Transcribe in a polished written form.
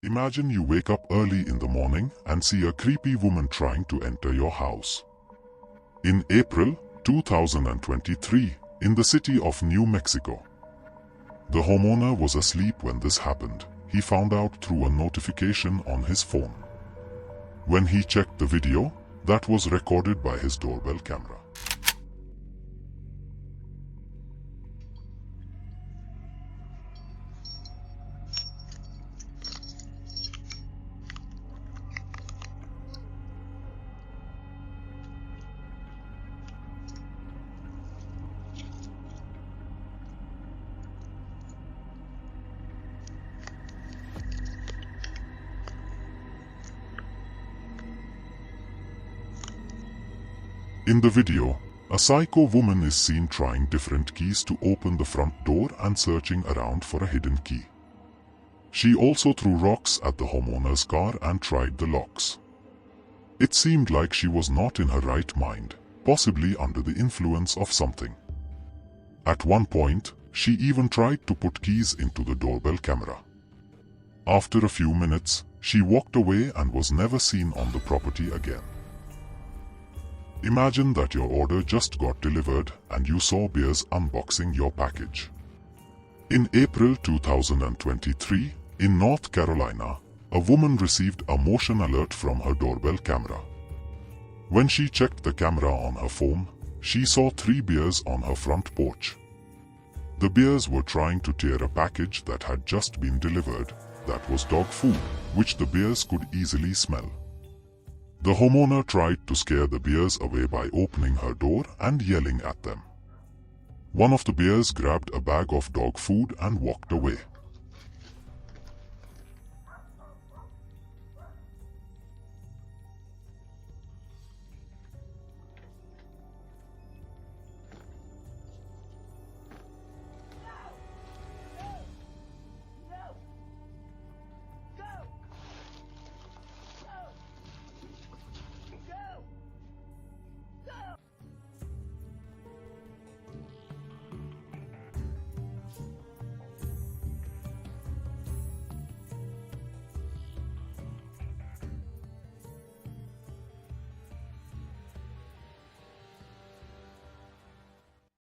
Imagine you wake up early in the morning and see a creepy woman trying to enter your house. In April 2023, in the city of New Mexico, the homeowner was asleep when this happened. He found out through a notification on his phone. When he checked the video, that was recorded by his doorbell camera. In the video, a psycho woman is seen trying different keys to open the front door and searching around for a hidden key. She also threw rocks at the homeowner's car and tried the locks. It seemed like she was not in her right mind, possibly under the influence of something. At one point, she even tried to put keys into the doorbell camera. After a few minutes, she walked away and was never seen on the property again. Imagine that your order just got delivered and you saw bears unboxing your package. In April 2023, in North Carolina, a woman received a motion alert from her doorbell camera. When she checked the camera on her phone, she saw 3 bears on her front porch. The bears were trying to tear a package that had just been delivered, that was dog food, which the bears could easily smell. The homeowner tried to scare the bears away by opening her door and yelling at them. One of the bears grabbed a bag of dog food and walked away.